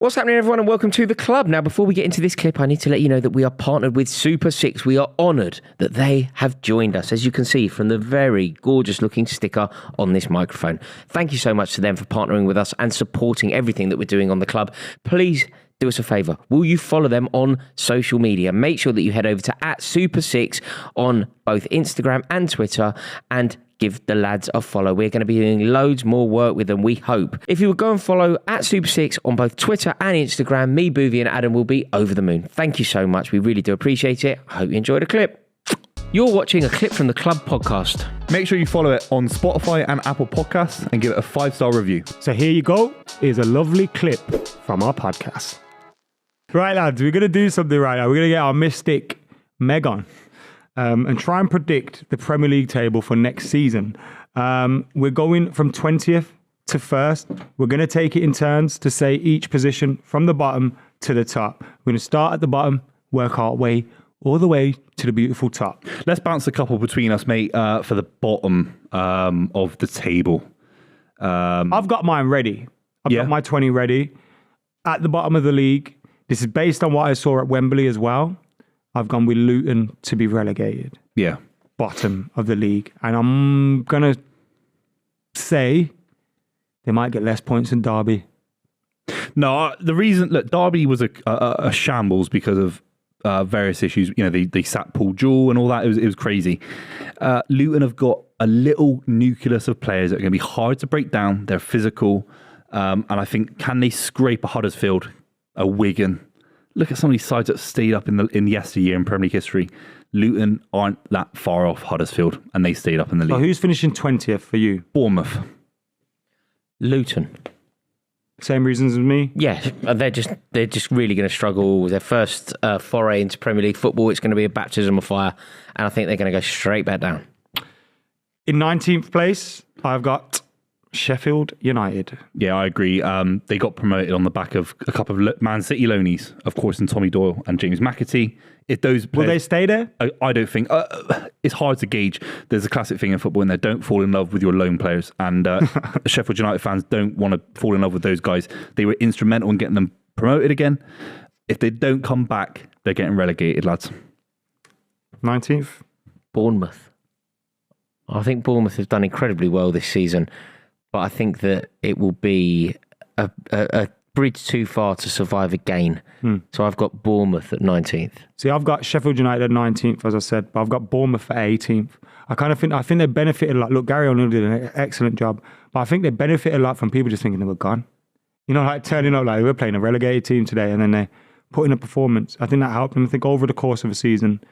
What's happening, everyone, and welcome to the club. Now, before we get into this clip, I need to let you know that we are partnered with Super 6. We are honoured that they have joined us, as you can see from the very gorgeous-looking sticker on this microphone. Thank you so much to them for partnering with us and supporting everything that we're doing on the club. Please do us a favour. Will you follow them on social media? Make sure that you head over to @Super6 on both Instagram and Twitter and give the lads a follow. We're going to be doing loads more work with them, we hope. If you would go and follow @Super6 on both Twitter and Instagram, me, Buvey and Adam will be over the moon. Thank you so much. We really do appreciate it. I hope you enjoyed the clip. You're watching a clip from the Club podcast. Make sure you follow it on Spotify and Apple Podcasts and give it a 5-star review. So here you go. Here's a lovely clip from our podcast. Right, lads, we're going to do something right now. We're going to get our mystic Meg on. And try and predict the Premier League table for next season. We're going from 20th to 1st. We're going to take it in turns to say each position from the bottom to the top. We're going to start at the bottom, work our way all the way to the beautiful top. Let's bounce a couple between us, mate, for the bottom of the table. I've got mine ready. I've got my 20 ready. At the bottom of the league, this is based on what I saw at Wembley as well. I've gone with Luton to be relegated. Yeah. Bottom of the league. And I'm going to say they might get less points than Derby. No, the reason... Look, Derby was a shambles because of various issues. You know, they sacked Paul Jewell and all that. It was crazy. Luton have got a little nucleus of players that are going to be hard to break down. They're physical. And I think, can they scrape a Huddersfield, a Wigan... Look at some of these sides that stayed up in yesteryear in Premier League history. Luton aren't that far off Huddersfield, and they stayed up in the league. So who's finishing 20th for you? Bournemouth. Luton. Same reasons as me? Yeah, they're just really going to struggle with their first foray into Premier League football. It's going to be a baptism of fire, and I think they're going to go straight back down. In 19th place, I've got Sheffield United. Yeah, I agree. They got promoted on the back of a couple of Man City loanies, of course, in Tommy Doyle and James McAtee. If those players, will they stay there? I don't think. It's hard to gauge. There's a classic thing in football in there. Don't fall in love with your loan players. And Sheffield United fans don't want to fall in love with those guys. They were instrumental in getting them promoted again. If they don't come back, they're getting relegated, lads. 19th? Bournemouth. I think Bournemouth have done incredibly well this season. But I think that it will be a bridge too far to survive again. So I've got Bournemouth at 19th. See, I've got Sheffield United at 19th, as I said, but I've got Bournemouth at 18th. I think they benefited a lot. Look, Gary O'Neill did an excellent job, but I think they benefited a lot from people just thinking they were gone. You know, like turning up like we're playing a relegated team today, and then they put in a performance. I think that helped them. I think over the course of a season,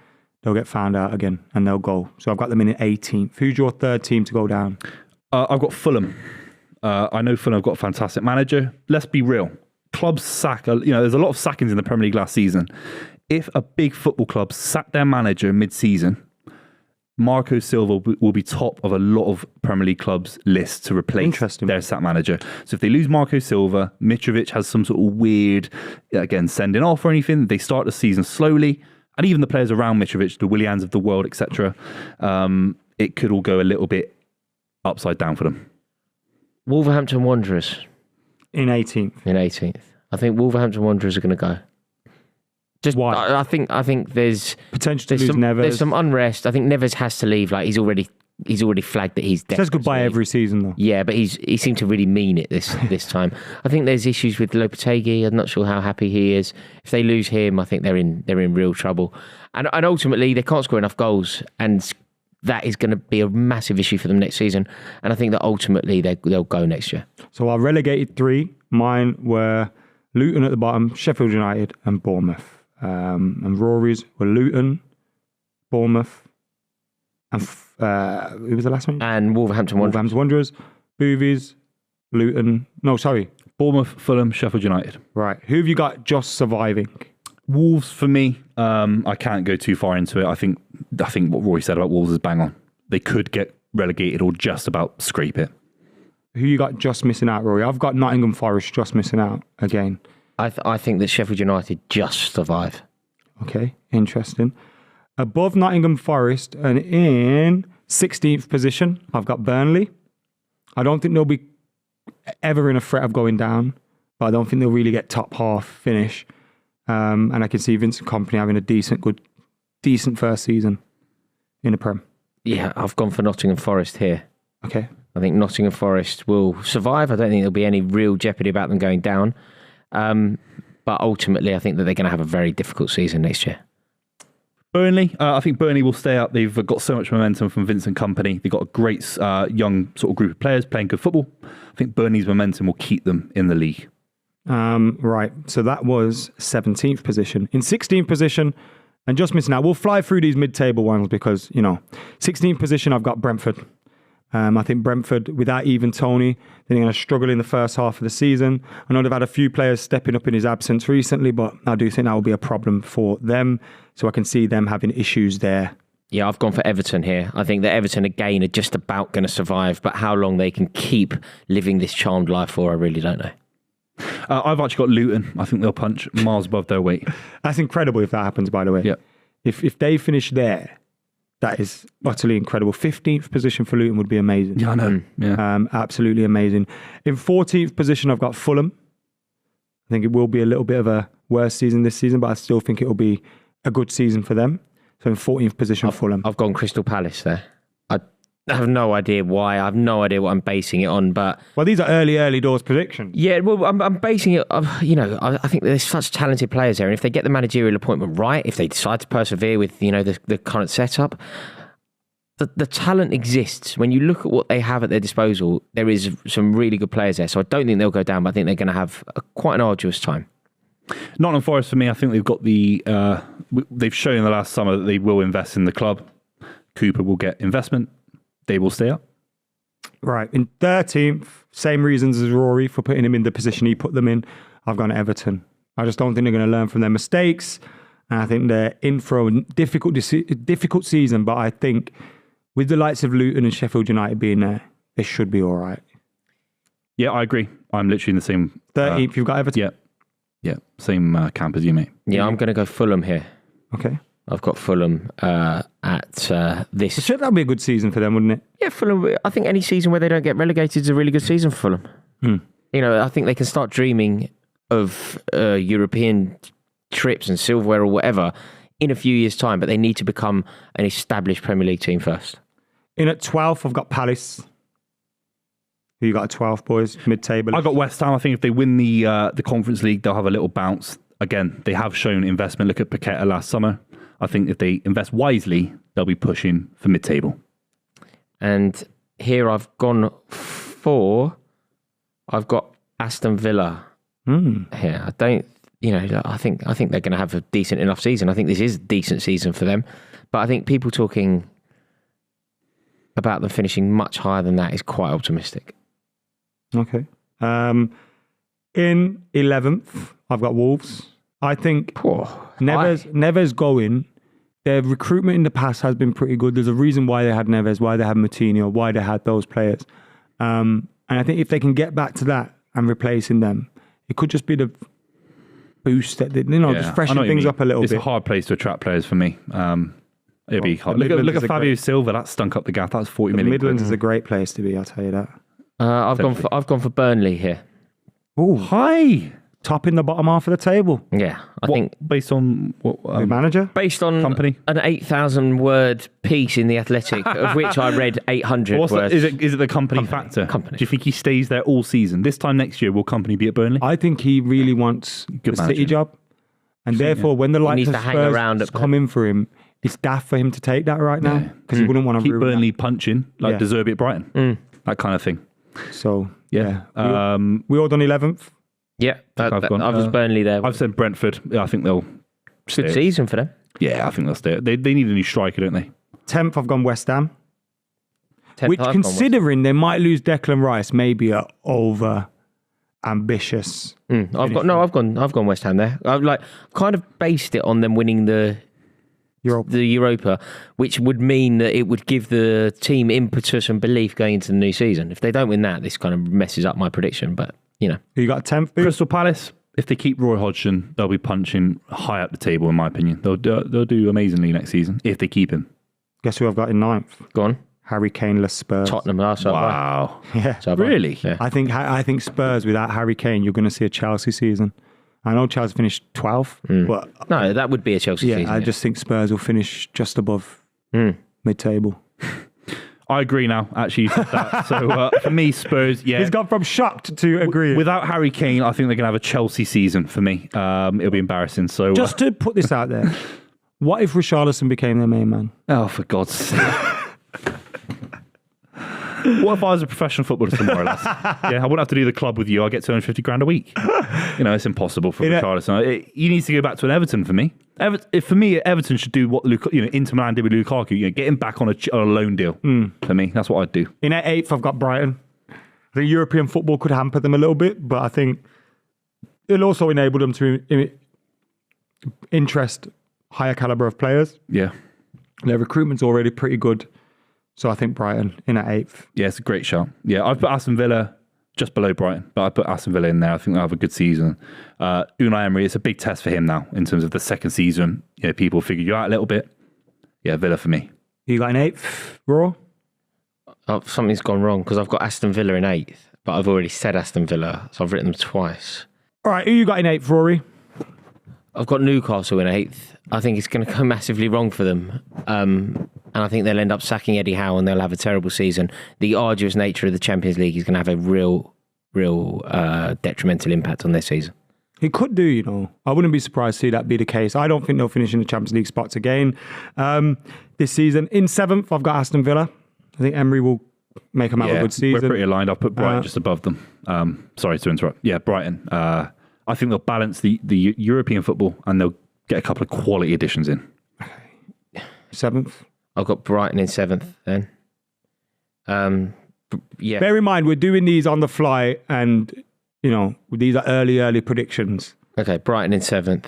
they'll get found out again and they'll go. So I've got them in at 18th. Who's your third team to go down? I've got Fulham. I know Fulham have got a fantastic manager. Let's be real. Clubs sack, there's a lot of sackings in the Premier League last season. If a big football club sacked their manager mid-season, Marco Silva will be top of a lot of Premier League clubs' lists to replace their sack manager. So if they lose Marco Silva, Mitrovic has some sort of weird, again, sending off or anything. They start the season slowly. And even the players around Mitrovic, the Willians of the world, etc., it could all go a little bit upside down for them. Wolverhampton Wanderers. In 18th. In 18th. I think Wolverhampton Wanderers are going to go. Just why? I think there's potential to lose Neves. There's some unrest. I think Neves has to leave. Like he's already flagged that he's says goodbye every season though. Yeah, but he seemed to really mean it this time. I think there's issues with Lopetegui. I'm not sure how happy he is. If they lose him, I think they're in real trouble. And ultimately they can't score enough goals, and that is going to be a massive issue for them next season. And I think that ultimately they'll go next year. So our relegated three, mine were Luton at the bottom, Sheffield United and Bournemouth. And Rory's were Luton, Bournemouth, and who was the last one? And Wolverhampton Wanderers. Wolverhampton Wanderers, Buvey's, Luton. No, sorry. Bournemouth, Fulham, Sheffield United. Right. Who have you got just surviving? Wolves for me. I can't go too far into it. I think what Roy said about Wolves is bang on. They could get relegated or just about scrape it. Who you got just missing out, Rory? I've got Nottingham Forest just missing out again. I think that Sheffield United just survive. Okay, interesting. Above Nottingham Forest and in 16th position, I've got Burnley. I don't think they'll be ever in a threat of going down. but I don't think they'll really get top half finish. And I can see Vincent Kompany having a decent first season in the Prem. Yeah, I've gone for Nottingham Forest here. Okay. I think Nottingham Forest will survive. I don't think there'll be any real jeopardy about them going down. But ultimately, I think that they're going to have a very difficult season next year. Burnley, I think Burnley will stay up. They've got so much momentum from Vincent Kompany. They've got a great young sort of group of players playing good football. I think Burnley's momentum will keep them in the league. Right, so that was 17th position. In 16th position, and just missing out, we'll fly through these mid-table ones because, 16th position, I've got Brentford. I think Brentford, without even Tony, they're going to struggle in the first half of the season. I know they've had a few players stepping up in his absence recently, but I do think that will be a problem for them. So I can see them having issues there. Yeah, I've gone for Everton here. I think that Everton, again, are just about going to survive, but how long they can keep living this charmed life for, I really don't know. I've actually got Luton. I think they'll punch miles above their weight. That's incredible if that happens, by the way. Yep. If they finish there, that is utterly incredible. 15th position for Luton would be amazing. Yeah, I know. Yeah. Absolutely amazing. In 14th position, I've got Fulham. I think it will be a little bit of a worse season this season, but I still think it will be a good season for them. So in 14th position, Fulham. I've gone Crystal Palace there. I have no idea why. I have no idea what I'm basing it on, but... Well, these are early doors predictions. Yeah, well, I'm basing it... I think there's such talented players there, and if they get the managerial appointment right, if they decide to persevere with, the current setup, the talent exists. When you look at what they have at their disposal, there is some really good players there, so I don't think they'll go down, but I think they're going to have quite an arduous time. Nottingham Forest, for me, I think they've got they've shown in the last summer that they will invest in the club. Cooper will get investment. They will stay up. Right. In 13th, same reasons as Rory for putting him in the position he put them in. I've gone Everton. I just don't think they're going to learn from their mistakes. And I think they're in for a difficult season. But I think with the likes of Luton and Sheffield United being there, they should be all right. Yeah, I agree. I'm literally in the same... 13th, you've got Everton? Yeah. Same camp as you, mate. Yeah, I'm going to go Fulham here. Okay. I've got Fulham at this. Should that be a good season for them, wouldn't it? Yeah, Fulham. I think any season where they don't get relegated is a really good season for Fulham. I think they can start dreaming of European trips and silverware or whatever in a few years' time, but they need to become an established Premier League team first. In at 12th, I've got Palace. Who you got at 12th, boys? Mid-table. I got West Ham. I think if they win the Conference League, they'll have a little bounce. Again, they have shown investment. Look at Paqueta last summer. I think if they invest wisely, they'll be pushing for mid-table. And here I've gone I've got Aston Villa here. I don't, I think they're going to have a decent enough season. I think this is a decent season for them. But I think people talking about them finishing much higher than that is quite optimistic. Okay. In 11th, I've got Wolves. I think Neves going. Their recruitment in the past has been pretty good. There's a reason why they had Neves, why they had Moutinho, why they had those players. And I think if they can get back to that and replacing them, it could just be the boost that just freshen things up a little bit. It's a hard place to attract players for me. It'd be hard. Look at Fabio Silva. That stunk up the gaff. That's 40 million. Midlands is a great place to be. I'll tell you that. I've gone for Burnley here. Oh, hi! Top in the bottom half of the table. Yeah, I think based on what manager? Based on company, an 8,000 word piece in the Athletic, of which I read 800 words. Is it the company factor? Company. Do you think he stays there all season? This time next year, will company be at Burnley? I think he really wants the City job, and therefore when the likes of Spurs come in for him, it's daft for him to take that right now because he wouldn't want to keep Burnley punching like De Zerbi at Brighton, that kind of thing. So yeah. We all done 11th. Yeah, I was Burnley there. I've said Brentford. I think they'll good season for them. Yeah, I think they'll stay. They need a new striker, don't they? 10th, I've gone West Ham. Which, considering they might lose Declan Rice, maybe are over ambitious. I've gone West Ham there. I've kind of based it on them winning the Europa, which would mean that it would give the team impetus and belief going into the new season. If they don't win that, this kind of messes up my prediction. But you got 10th. Crystal Palace. If they keep Roy Hodgson, they'll be punching high up the table. In my opinion, they'll do amazingly next season if they keep him. Guess who I've got in 9th? Go on. Harry Kane-less Spurs. Tottenham last night. Wow. Yeah. So have I. Really? Yeah. I think Spurs without Harry Kane, you're going to see a Chelsea season. I know Chelsea finished 12th, but No, that would be a Chelsea season. I just think Spurs will finish just above mid-table. I agree now, actually, you said that. So for me, Spurs, yeah. He's gone from shocked to agreeing. Without Harry Kane, I think they're going to have a Chelsea season for me. It'll be embarrassing. So Just to put this out there, what if Richarlison became their main man? oh, for God's sake. What if I was a professional footballer tomorrow, lads? Yeah, I wouldn't have to do the club with you. I get 250 grand a week. It's impossible for Richarlison. He needs to go back to an Everton for me. For me, Everton should do what Inter Milan did with Lukaku. Get him back on a loan deal. For me, that's what I'd do. In at 8th, I've got Brighton. I think European football could hamper them a little bit, but I think it'll also enable them to interest higher caliber of players. Yeah. Their recruitment's already pretty good. So I think Brighton in at 8th. Yeah, it's a great shot. Yeah, I've put Aston Villa just below Brighton, but I put Aston Villa in there. I think they'll have a good season. Unai Emery, it's a big test for him now in terms of the second season. People figure you out a little bit. Yeah, Villa for me. You got an 8th, Raw? Something's gone wrong because I've got Aston Villa in 8th, but I've already said Aston Villa, so I've written them twice. All right, who you got in 8th, Rory? I've got Newcastle in 8th. I think it's going to go massively wrong for them. And I think they'll end up sacking Eddie Howe and they'll have a terrible season. The arduous nature of the Champions League is going to have a real detrimental impact on their season. He could do, I wouldn't be surprised to see that be the case. I don't think they'll finish in the Champions League spots again this season. In 7th, I've got Aston Villa. I think Emery will make them have a good season. We're pretty aligned. I'll put Brighton just above them. Sorry to interrupt. Yeah, Brighton. I think they'll balance the European football and they'll get a couple of quality additions in. 7th. I've got Brighton in 7th then. Yeah. Bear in mind, we're doing these on the fly and, these are early predictions. Okay, Brighton in 7th.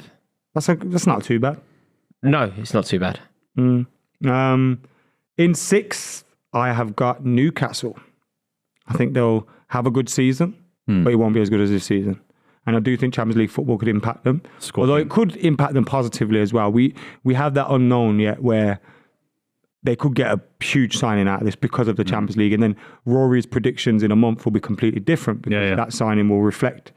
That's not too bad. No, it's not too bad. In 6th, I have got Newcastle. I think they'll have a good season, but it won't be as good as this season. And I do think Champions League football could impact them. Although it could impact them positively as well. We have that unknown yet where they could get a huge signing out of this because of the Champions League. And then Rory's predictions in a month will be completely different because that signing will reflect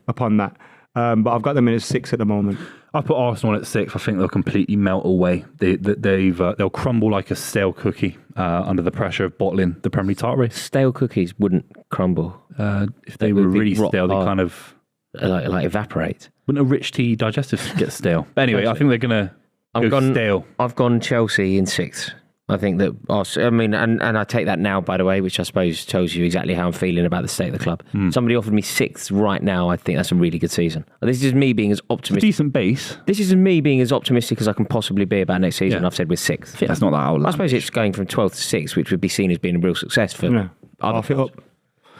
upon that. But I've got them in at 6 at the moment. I put Arsenal at 6. I think they'll completely melt away. They'll crumble like a stale cookie under the pressure of bottling the Premier League title race. Stale cookies wouldn't crumble. If they were really stale, they kind of... Like evaporate. Wouldn't a rich tea digestive get stale? But anyway, I think they're going to go stale. I've gone Chelsea in 6th. I think that, and I take that now, by the way, which I suppose tells you exactly how I'm feeling about the state of the club. Somebody offered me 6th right now. I think that's a really good season. This is me being as optimistic. Decent base. This is me being as optimistic as I can possibly be about next season. Yeah. I've said with 6th. Yeah, that's not that outlandish. I suppose it's going from 12th to 6th, which would be seen as being a real success for Half it up.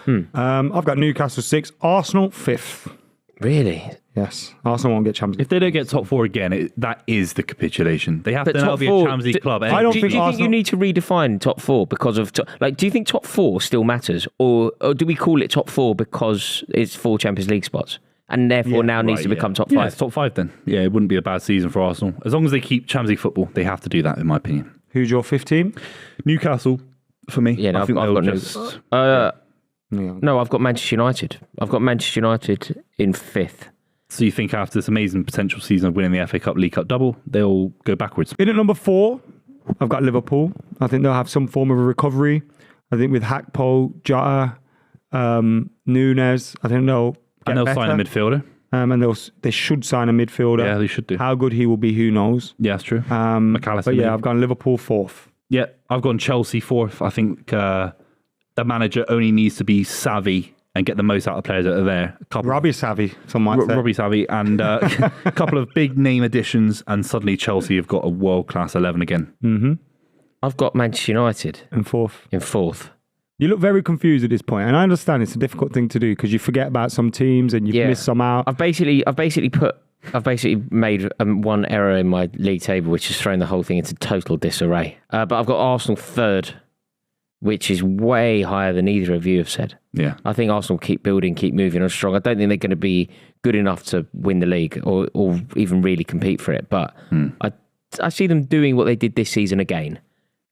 I've got Newcastle 6, Arsenal 5th. Really? Yes. Arsenal won't get Champions League. If they don't get top 4 again, that is the capitulation. They have But to now top be a 4 Champions League club. I don't Do think you think Arsenal- you need to redefine top 4 because of... do you think top 4 still matters? Or do we call it top 4 because it's 4 Champions League spots? And therefore now needs to become top 5? Yeah, it's top 5 then. Yeah, it wouldn't be a bad season for Arsenal. As long as they keep Champions League football, they have to do that, in my opinion. Who's your 5th team? Newcastle, for me. Yeah, no, I think I've got they'll just... No, I've got Manchester United. I've got Manchester United in 5th. So you think after this amazing potential season of winning the FA Cup, League Cup double, they'll go backwards? In at number 4, I've got Liverpool. I think they'll have some form of a recovery. I think with Hakpo, Jota, Nunes, I think they'll get And they'll better. sign a midfielder. And they should sign a midfielder. Yeah, they should do. How good he will be, who knows? Yeah, that's true. McAllister. But yeah, maybe. I've gone Liverpool 4th. Yeah, I've gone Chelsea 4th. I think the manager only needs to be savvy and get the most out of players that are there. Robbie Savvy, some might say. Robbie Savvy and a couple of big name additions, and suddenly Chelsea have got a world-class 11 again. I've got Manchester United And 4th. in 4th. You look very confused at this point, and I understand it's a difficult thing to do because you forget about some teams and you've missed some out. I've basically made one error in my league table, which has thrown the whole thing into total disarray. But I've got Arsenal 3rd, which is way higher than either of you have said. Yeah. I think Arsenal keep building, keep moving on strong. I don't think they're going to be good enough to win the league or even really compete for it. But I see them doing what they did this season again.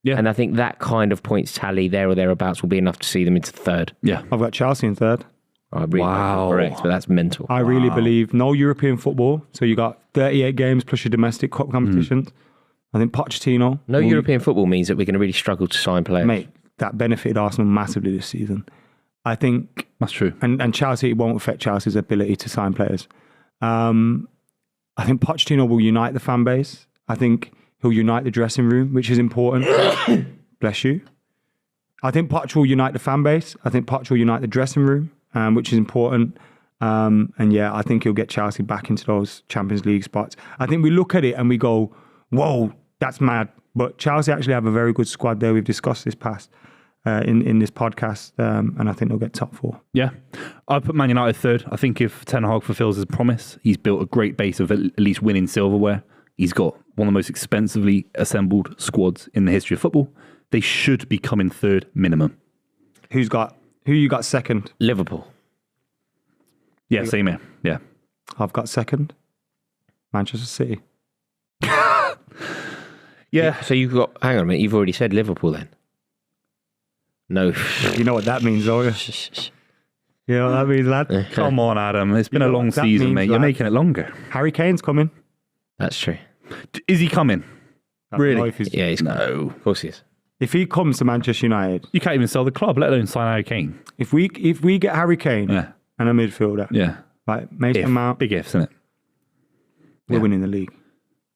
Yeah. And I think that kind of points tally there or thereabouts will be enough to see them into third. Yeah. I've got Chelsea in third. I really Wow. correct, but that's mental. I really believe no European football. So you got 38 games plus your domestic cup competitions. I think Pochettino. No European football means that we're going to really struggle to sign players. Mate, that benefited Arsenal massively this season. I think, That's true. and Chelsea, it won't affect Chelsea's ability to sign players. I think Pochettino will unite the fan base. I think he'll unite the dressing room, which is important. Bless you. I think Poch will unite the fan base. I think Poch will unite the dressing room, which is important. And yeah, I think he'll get Chelsea back into those Champions League spots. I think we look at it and we go, whoa, that's mad. But Chelsea actually have a very good squad there. We've discussed this past in this podcast, and I think they'll get top four. Yeah. I put Man United third. I think if Ten Hag fulfills his promise, he's built a great base of at least winning silverware. He's got one of the most expensively assembled squads in the history of football. They should be coming third minimum. Who you got second? Liverpool. Yeah, same here. Yeah. I've got second. Manchester City. Yeah. So you've got, hang on a minute, you've already said Liverpool then? No. You know what that means, don't you? You know what that means, lad? Come on, Adam. It's been You a know long what that season, means, mate. You're lad? making it longer. Harry Kane's coming. That's true. Is he coming? I don't know Really? if he's- Yeah, he's No. Of course he is. If he comes to Manchester United, You can't even sell the club, let alone sign Harry Kane. if we get Harry Kane Yeah. and a midfielder, Yeah. like Mason Mount, Big ifs, isn't it? we're winning the league.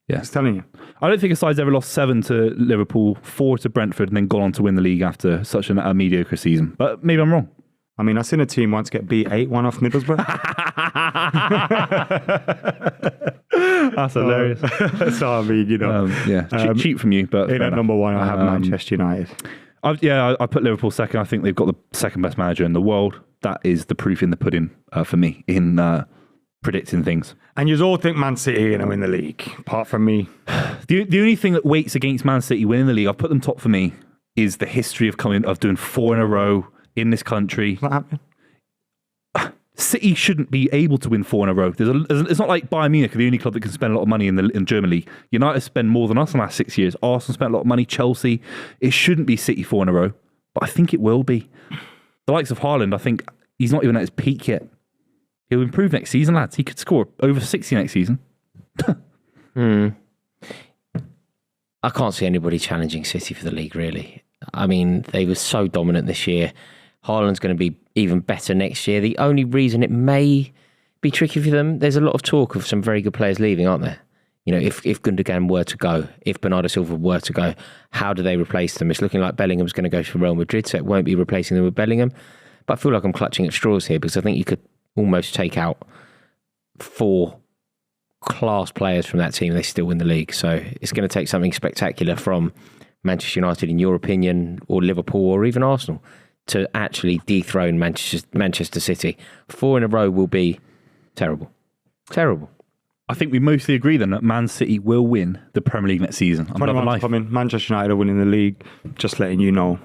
Yeah. Just telling you. I don't think a side's ever lost 7 to Liverpool, 4 to Brentford, and then gone on to win the league after such a mediocre season. But maybe I'm wrong. I mean, I seen a team once get beat 8-1 off Middlesbrough. That's hilarious. So, I mean, you know. Cheap from you, but In fair at enough. number one, I have Manchester United. I put Liverpool second. I think they've got the second best manager in the world. That is the proof in the pudding for me in predicting things. And you all think Man City are going to win the league, apart from me. The only thing that weights against Man City winning the league, I've put them top for me, is the history of doing 4 in a row in this country. What's happening? City shouldn't be able to win 4 in a row. It's not like Bayern Munich are the only club that can spend a lot of money in the German league. United spend more than us in the last 6 years. Arsenal spent a lot of money. Chelsea. It shouldn't be City 4 in a row, but I think it will be. The likes of Haaland, I think he's not even at his peak yet. He'll improve next season, lads. He could score over 60 next season. I can't see anybody challenging City for the league, really. I mean, they were so dominant this year. Haaland's going to be even better next year. The only reason it may be tricky for them, there's a lot of talk of some very good players leaving, aren't there? You know, if Gundogan were to go, if Bernardo Silva were to go, how do they replace them? It's looking like Bellingham's going to go to Real Madrid, so it won't be replacing them with Bellingham. But I feel like I'm clutching at straws here because I think you could almost take out 4 class players from that team. They still win the league. So it's going to take something spectacular from Manchester United, in your opinion, or Liverpool, or even Arsenal, to actually dethrone Manchester City. 4 in a row will be terrible. Terrible. I think we mostly agree then that Man City will win the Premier League next season. I'm loving life. Manchester United are winning the league. Just letting you know.